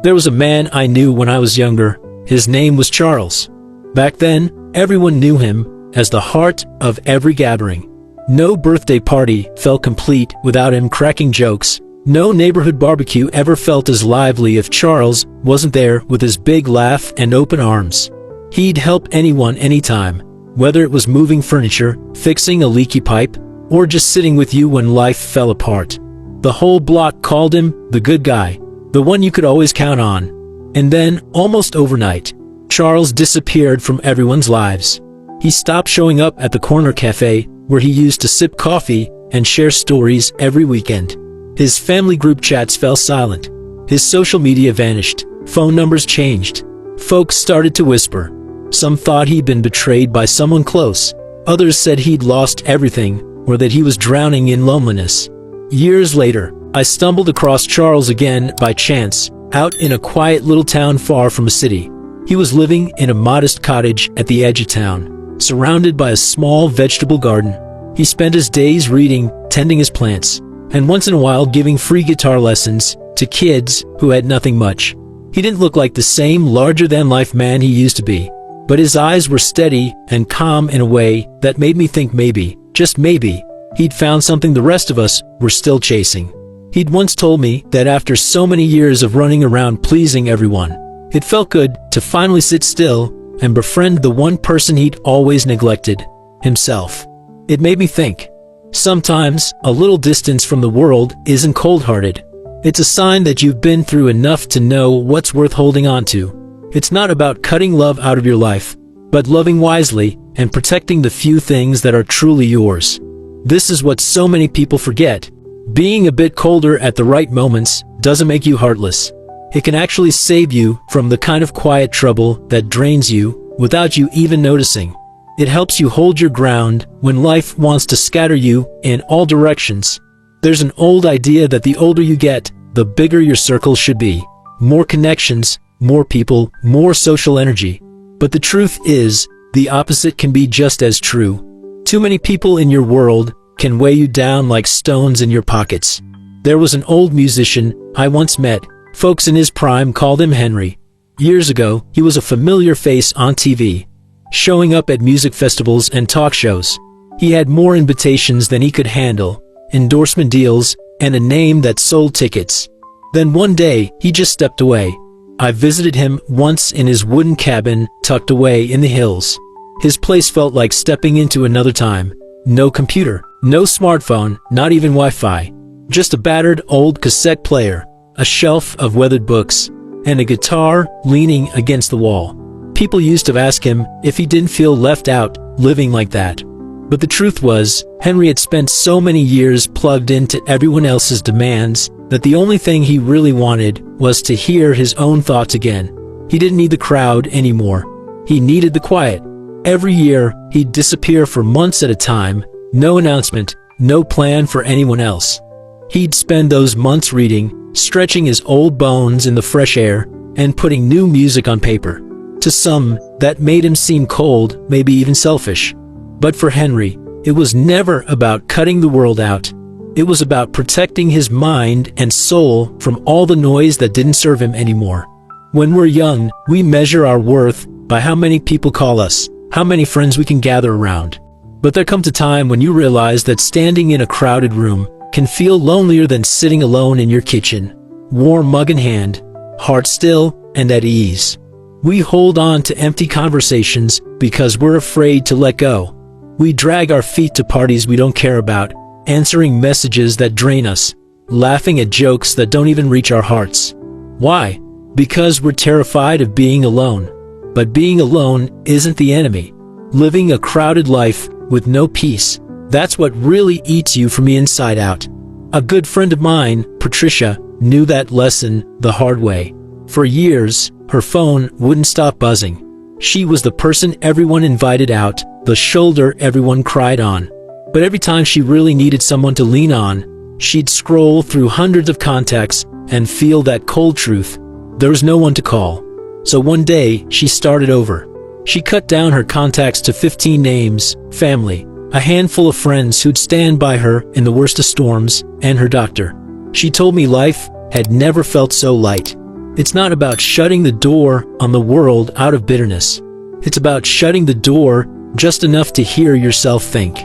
There was a man I knew when I was younger. His name was Charles. Back then, everyone knew him as the heart of every gathering. No birthday party felt complete without him cracking jokes. No neighborhood barbecue ever felt as lively if Charles wasn't there with his big laugh and open arms. He'd help anyone anytime, whether it was moving furniture, fixing a leaky pipe, or just sitting with you when life fell apart. The whole block called him the good guy, the one you could always count on. And then, almost overnight, Charles disappeared from everyone's lives. He stopped showing up at the corner cafe where he used to sip coffee and share stories every weekend. His family group chats fell silent. His social media vanished. Phone numbers changed. Folks started to whisper. Some thought he'd been betrayed by someone close. Others said he'd lost everything, or that he was drowning in loneliness. Years later, I stumbled across Charles again by chance, out in a quiet little town far from a city. He was living in a modest cottage at the edge of town, surrounded by a small vegetable garden. He spent his days reading, tending his plants, and once in a while giving free guitar lessons to kids who had nothing much. He didn't look like the same larger-than-life man he used to be, but his eyes were steady and calm in a way that made me think maybe, just maybe, he'd found something the rest of us were still chasing. He'd once told me that after so many years of running around pleasing everyone, it felt good to finally sit still and befriend the one person he'd always neglected, himself. It made me think. Sometimes, a little distance from the world isn't cold-hearted. It's a sign that you've been through enough to know what's worth holding on to. It's not about cutting love out of your life, but loving wisely and protecting the few things that are truly yours. This is what so many people forget. Being a bit colder at the right moments doesn't make you heartless. It can actually save you from the kind of quiet trouble that drains you without you even noticing. It helps you hold your ground when life wants to scatter you in all directions. There's an old idea that the older you get, the bigger your circle should be. More connections, more people, more social energy. But the truth is, the opposite can be just as true. Too many people in your world can weigh you down like stones in your pockets. There was an old musician I once met. Folks in his prime called him Henry. Years ago, he was a familiar face on TV, showing up at music festivals and talk shows. He had more invitations than he could handle, endorsement deals, and a name that sold tickets. Then one day, he just stepped away. I visited him once in his wooden cabin tucked away in the hills. His place felt like stepping into another time. No computer, no smartphone, not even Wi-Fi. Just a battered old cassette player, a shelf of weathered books, and a guitar leaning against the wall. People used to ask him if he didn't feel left out living like that. But the truth was, Henry had spent so many years plugged into everyone else's demands that the only thing he really wanted was to hear his own thoughts again. He didn't need the crowd anymore. He needed the quiet. Every year, he'd disappear for months at a time, no announcement, no plan for anyone else. He'd spend those months reading, stretching his old bones in the fresh air, and putting new music on paper. To some, that made him seem cold, maybe even selfish. But for Henry, it was never about cutting the world out. It was about protecting his mind and soul from all the noise that didn't serve him anymore. When we're young, we measure our worth by how many people call us, how many friends we can gather around. But there comes a time when you realize that standing in a crowded room can feel lonelier than sitting alone in your kitchen, warm mug in hand, heart still and at ease. We hold on to empty conversations because we're afraid to let go. We drag our feet to parties we don't care about, answering messages that drain us, laughing at jokes that don't even reach our hearts. Why? Because we're terrified of being alone. But being alone isn't the enemy. Living a crowded life with no peace, that's what really eats you from the inside out. A good friend of mine, Patricia, knew that lesson the hard way. For years, her phone wouldn't stop buzzing. She was the person everyone invited out, the shoulder everyone cried on. But every time she really needed someone to lean on, she'd scroll through hundreds of contacts and feel that cold truth. There was no one to call. So one day, she started over. She cut down her contacts to 15 names, family, a handful of friends who'd stand by her in the worst of storms, and her doctor. She told me life had never felt so light. It's not about shutting the door on the world out of bitterness. It's about shutting the door just enough to hear yourself think.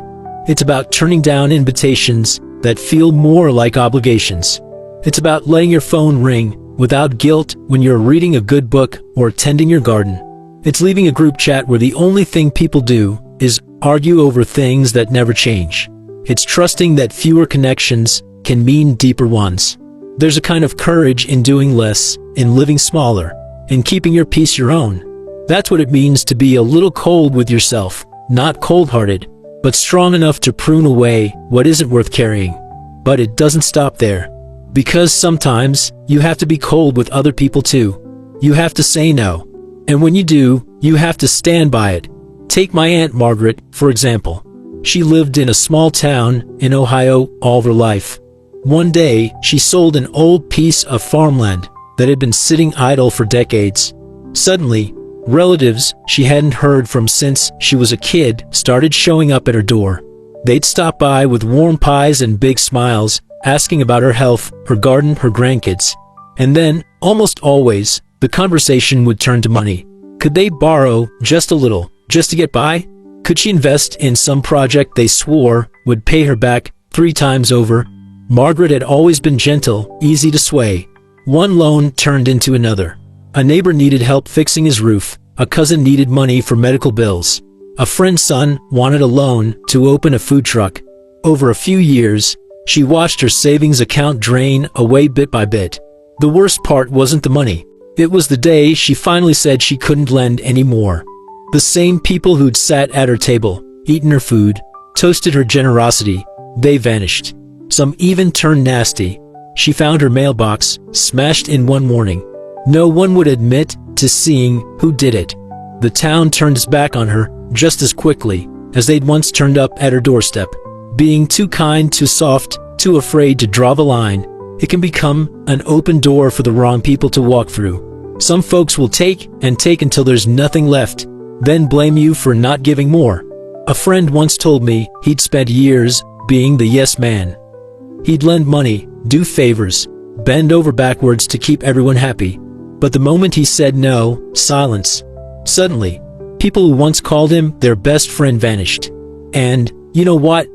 It's about turning down invitations that feel more like obligations. It's about letting your phone ring without guilt when you're reading a good book or tending your garden. It's leaving a group chat where the only thing people do is argue over things that never change. It's trusting that fewer connections can mean deeper ones. There's a kind of courage in doing less, in living smaller, in keeping your peace your own. That's what it means to be a little cold with yourself, not cold-hearted, but strong enough to prune away what isn't worth carrying. But it doesn't stop there. Because sometimes, you have to be cold with other people too. You have to say no. And when you do, you have to stand by it. Take my Aunt Margaret, for example. She lived in a small town in Ohio all her life. One day, she sold an old piece of farmland that had been sitting idle for decades. Suddenly, relatives she hadn't heard from since she was a kid started showing up at her door. They'd stop by with warm pies and big smiles, asking about her health, her garden, her grandkids. And then, almost always, the conversation would turn to money. Could they borrow just a little, just to get by? Could she invest in some project they swore would pay her back 3 times over? Margaret had always been gentle, easy to sway. One loan turned into another. A neighbor needed help fixing his roof. A cousin needed money for medical bills. A friend's son wanted a loan to open a food truck. Over a few years, she watched her savings account drain away bit by bit. The worst part wasn't the money. It was the day she finally said she couldn't lend anymore. The same people who'd sat at her table, eaten her food, toasted her generosity, they vanished. Some even turned nasty. She found her mailbox smashed in one morning. No one would admit to seeing who did it. The town turned its back on her just as quickly as they'd once turned up at her doorstep. Being too kind, too soft, too afraid to draw the line, it can become an open door for the wrong people to walk through. Some folks will take and take until there's nothing left, then blame you for not giving more. A friend once told me he'd spent years being the yes man. He'd lend money, do favors, bend over backwards to keep everyone happy. But the moment he said no, silence. Suddenly, people who once called him their best friend vanished. And, you know what?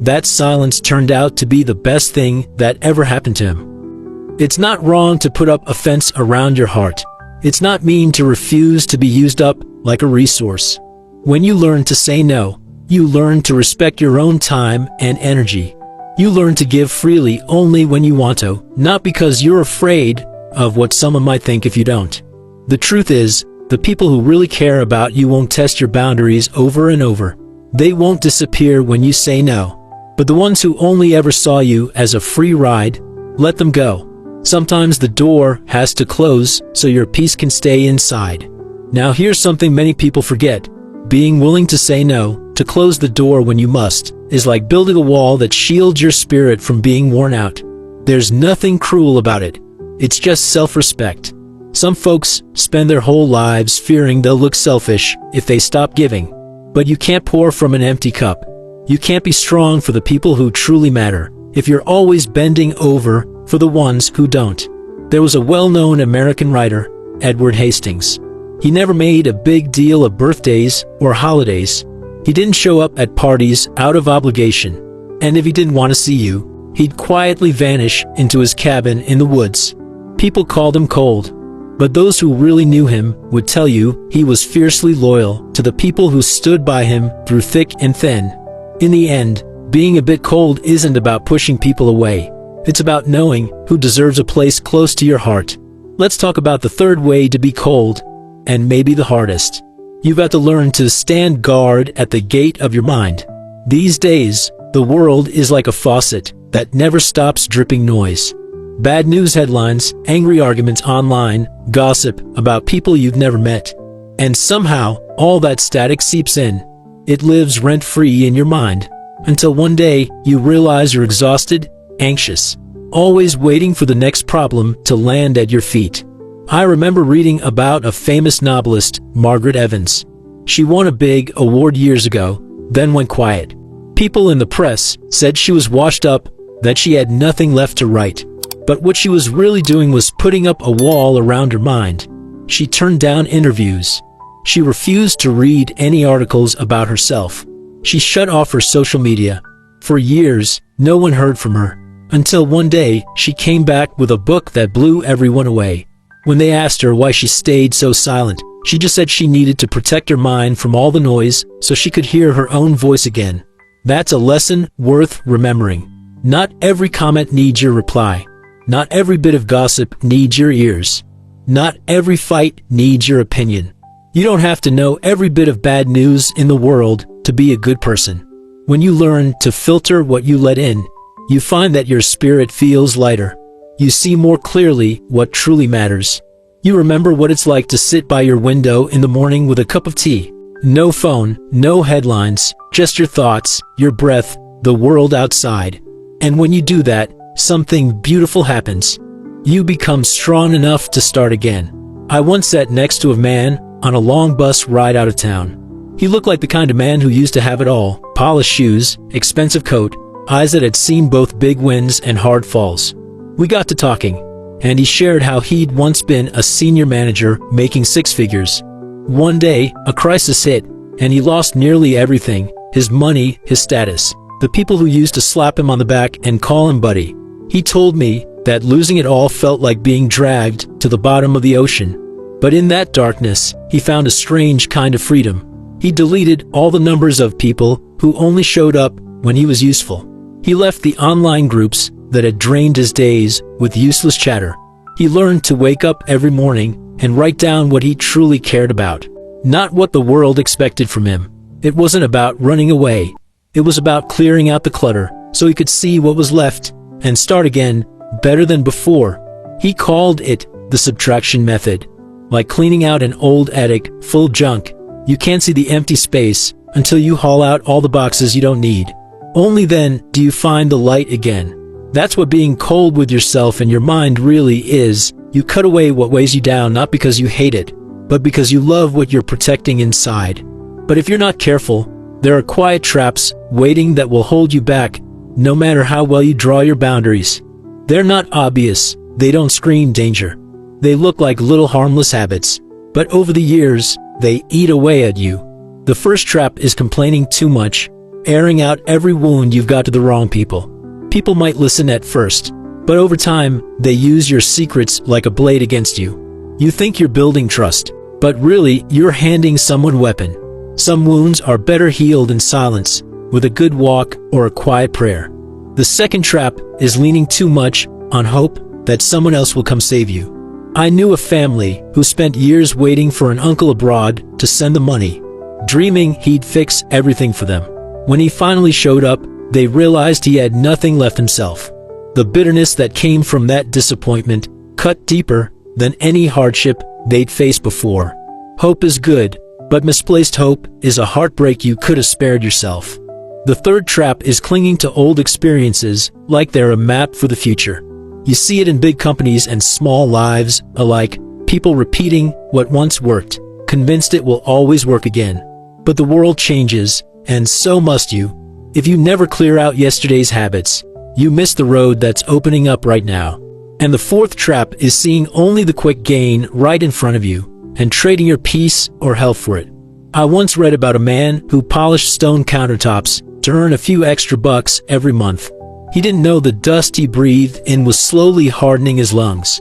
That silence turned out to be the best thing that ever happened to him. It's not wrong to put up a fence around your heart. It's not mean to refuse to be used up like a resource. When you learn to say no, you learn to respect your own time and energy. You learn to give freely only when you want to, not because you're afraid of what someone might think if you don't. The truth is, the people who really care about you won't test your boundaries over and over. They won't disappear when you say no. But the ones who only ever saw you as a free ride, let them go. Sometimes the door has to close so your peace can stay inside. Now here's something many people forget. Being willing to say no, to close the door when you must, is like building a wall that shields your spirit from being worn out. There's nothing cruel about it. It's just self-respect. Some folks spend their whole lives fearing they'll look selfish if they stop giving. But you can't pour from an empty cup. You can't be strong for the people who truly matter if you're always bending over for the ones who don't. There was a well-known American writer, Edward Hastings. He never made a big deal of birthdays or holidays. He didn't show up at parties out of obligation. And if he didn't want to see you, he'd quietly vanish into his cabin in the woods. People called him cold. But those who really knew him would tell you he was fiercely loyal to the people who stood by him through thick and thin. In the end, being a bit cold isn't about pushing people away. It's about knowing who deserves a place close to your heart. Let's talk about the third way to be cold, and maybe the hardest. You've got to learn to stand guard at the gate of your mind. These days, the world is like a faucet that never stops dripping noise. Bad news headlines, angry arguments online, gossip about people you've never met. And somehow, all that static seeps in. It lives rent-free in your mind. Until one day, you realize you're exhausted, anxious, always waiting for the next problem to land at your feet. I remember reading about a famous novelist, Margaret Evans. She won a big award years ago, then went quiet. People in the press said she was washed up, that she had nothing left to write. But what she was really doing was putting up a wall around her mind. She turned down interviews. She refused to read any articles about herself. She shut off her social media. For years, no one heard from her. Until one day, she came back with a book that blew everyone away. When they asked her why she stayed so silent, she just said she needed to protect her mind from all the noise so she could hear her own voice again. That's a lesson worth remembering. Not every comment needs your reply. Not every bit of gossip needs your ears. Not every fight needs your opinion. You don't have to know every bit of bad news in the world to be a good person. When you learn to filter what you let in, you find that your spirit feels lighter. You see more clearly what truly matters. You remember what it's like to sit by your window in the morning with a cup of tea. No phone, no headlines, just your thoughts, your breath, the world outside. And when you do that, something beautiful happens. You become strong enough to start again. I once sat next to a man on a long bus ride out of town. He looked like the kind of man who used to have it all: polished shoes, expensive coat, eyes that had seen both big wins and hard falls. We got to talking, and he shared how he'd once been a senior manager making six figures. One day, a crisis hit, and he lost nearly everything: his money, his status, the people who used to slap him on the back and call him buddy. He told me that losing it all felt like being dragged to the bottom of the ocean. But in that darkness, he found a strange kind of freedom. He deleted all the numbers of people who only showed up when he was useful. He left the online groups that had drained his days with useless chatter. He learned to wake up every morning and write down what he truly cared about, not what the world expected from him. It wasn't about running away. It was about clearing out the clutter so he could see what was left and start again better than before. He called it the subtraction method. Like cleaning out an old attic full of junk, you can't see the empty space until you haul out all the boxes you don't need. Only then do you find the light again. That's what being cold with yourself and your mind really is. You cut away what weighs you down, not because you hate it, but because you love what you're protecting inside. But if you're not careful, there are quiet traps waiting that will hold you back, no matter how well you draw your boundaries. They're not obvious. They don't scream danger. They look like little harmless habits, but over the years, they eat away at you. The first trap is complaining too much, airing out every wound you've got to the wrong people. People might listen at first, but over time, they use your secrets like a blade against you. You think you're building trust, but really, you're handing someone a weapon. Some wounds are better healed in silence, with a good walk or a quiet prayer. The second trap is leaning too much on hope that someone else will come save you. I knew a family who spent years waiting for an uncle abroad to send the money, dreaming he'd fix everything for them. When he finally showed up, they realized he had nothing left himself. The bitterness that came from that disappointment cut deeper than any hardship they'd faced before. Hope is good, but misplaced hope is a heartbreak you could have spared yourself. The third trap is clinging to old experiences like they're a map for the future. You see it in big companies and small lives alike, people repeating what once worked, convinced it will always work again. But the world changes, and so must you. If you never clear out yesterday's habits, you miss the road that's opening up right now. And the fourth trap is seeing only the quick gain right in front of you, and trading your peace or health for it. I once read about a man who polished stone countertops to earn a few extra bucks every month. He didn't know the dust he breathed in was slowly hardening his lungs.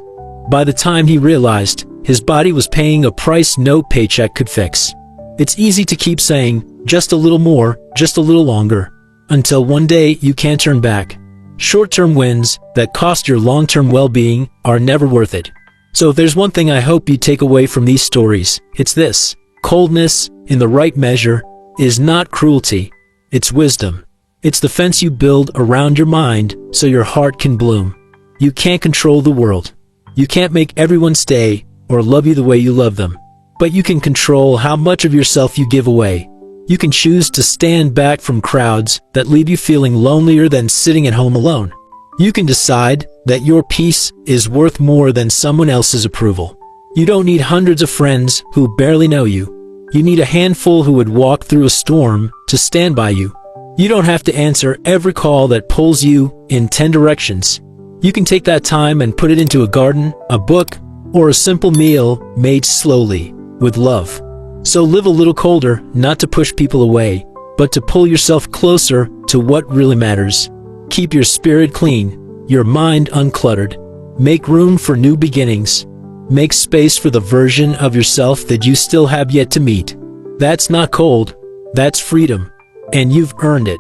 By the time he realized, his body was paying a price no paycheck could fix. It's easy to keep saying, just a little more, just a little longer, until one day you can't turn back. Short-term wins that cost your long-term well-being are never worth it. So if there's one thing I hope you take away from these stories, it's this: coldness, in the right measure, is not cruelty, it's wisdom. It's the fence you build around your mind so your heart can bloom. You can't control the world. You can't make everyone stay or love you the way you love them. But you can control how much of yourself you give away. You can choose to stand back from crowds that leave you feeling lonelier than sitting at home alone. You can decide that your peace is worth more than someone else's approval. You don't need hundreds of friends who barely know you. You need a handful who would walk through a storm to stand by you. You don't have to answer every call that pulls you in 10 directions. You can take that time and put it into a garden, a book, or a simple meal made slowly, with love. So live a little colder, not to push people away, but to pull yourself closer to what really matters. Keep your spirit clean, your mind uncluttered. Make room for new beginnings. Make space for the version of yourself that you still have yet to meet. That's not cold, that's freedom. And you've earned it.